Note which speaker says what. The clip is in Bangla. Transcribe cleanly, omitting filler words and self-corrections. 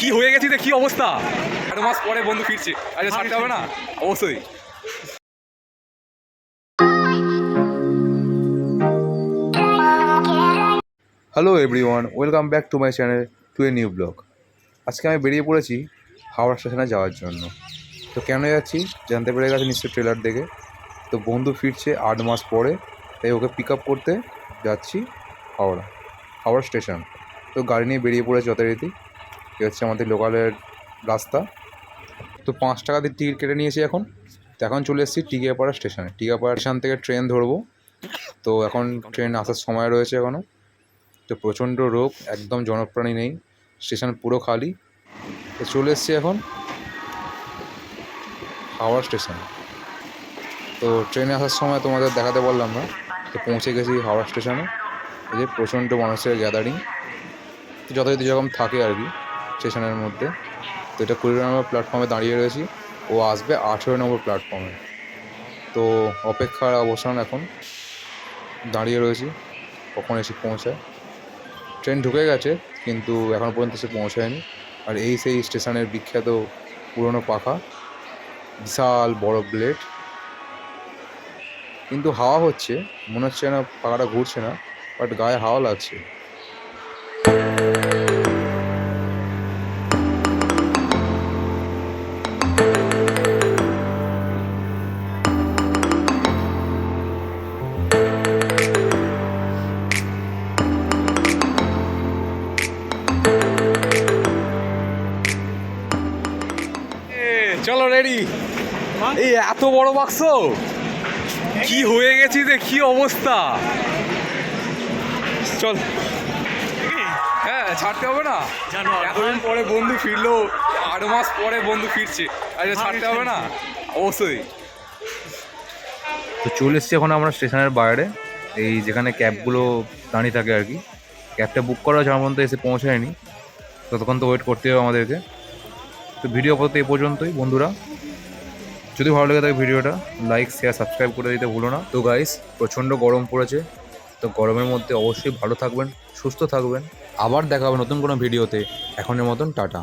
Speaker 1: কি হয়ে গেছি রে, কি অবস্থা? 8 মাস পরে বন্ধু ফিরছে, আচ্ছা ছাড়তে হবে না অবশ্যই।
Speaker 2: Hello everyone, welcome back to my channel to a new blog. আজকে আমি বেরিয়ে পড়েছি হাওড়া স্টেশনে যাওয়ার জন্য। তো কেন যাচ্ছি জানতে পেরে গেছে নিশ্চয়ই ট্রেলার দেখে। তো বন্ধু ফিরছে 8 মাস পরে, তাই ওকে পিক আপ করতে যাচ্ছি হাওড়া স্টেশন। তো গাড়ি নিয়ে বেরিয়ে পড়েছে যথারীতি। এ হচ্ছে আমাদের লোকালের রাস্তা। তো 5 টাকা দিয়ে টিকিট কেটে নিয়েছি এখন। তো এখন চলে এসেছি টিকিয়াপাড়া স্টেশনে। টিকিয়াপাড়া স্টেশন থেকে ট্রেন ধরবো। তো এখন ট্রেন আসার সময় রয়েছে এখনও। তো প্রচণ্ড রোগ, একদম জনপ্রাণী নেই, স্টেশন পুরো খালি। তো চলে এসেছি এখন হাওড়া স্টেশন। তো ট্রেনে আসার সময় তোমাদের দেখাতে পারলাম না। তো পৌঁছে গেছি হাওড়া স্টেশনে। এই যে প্রচণ্ড মানুষের গ্যাদারিং, তো যথারীতি যেরকম থাকে আর কি স্টেশনের মধ্যে। তো এটা 20 নম্বর প্ল্যাটফর্মে দাঁড়িয়ে রয়েছি, ও আসবে 18 নম্বর প্ল্যাটফর্মে। তো অপেক্ষার অবসান, এখন দাঁড়িয়ে রয়েছি কখন এসে পৌঁছায়। ট্রেন ঢুকে গেছে কিন্তু এখনও পর্যন্ত এসে পৌঁছায়নি। আর এই সেই স্টেশনের বিখ্যাত পুরনো পাখা, বিশাল বড় ব্লেড। কিন্তু হাওয়া হচ্ছে, মনে হচ্ছে না পাখাটা ঘুরছে না, বাট গায়ে হাওয়া লাগছে।
Speaker 1: চলো রেডি। এই এত বড় বাক্স, কি হয়ে গেছি রে, কি অবস্থা? চল, হ্যাঁ ছাড়তে হবে না। এতদিন পরে বন্ধু ফিরলো, 8 মাস পরে বন্ধু ফিরছে, আচ্ছা ছাড়তে হবে না অবশ্যই।
Speaker 2: তো চলে এসছি এখন আমরা স্টেশনের বাইরে, এই যেখানে ক্যাবগুলো দাঁড়িয়ে থাকে আর কি। ক্যাবটা বুক করা আছে, আমার পর্যন্ত এসে পৌঁছায়নি, ততক্ষণ তো ওয়েট করতে হবে আমাদেরকে। তো ভিডিও আপাতত এই পর্যন্তই বন্ধুরা। যদি ভালো লেগে থাকে ভিডিওটা লাইক, শেয়ার, সাবস্ক্রাইব করে দিতে ভুলো না। তো গাইস, প্রচণ্ড গরম পড়েছে, তো গরমের মধ্যে অবশ্যই ভালো থাকবেন, সুস্থ থাকবেন। আবার দেখা হবে নতুন কোনো ভিডিওতে। এখনের মতন টাটা।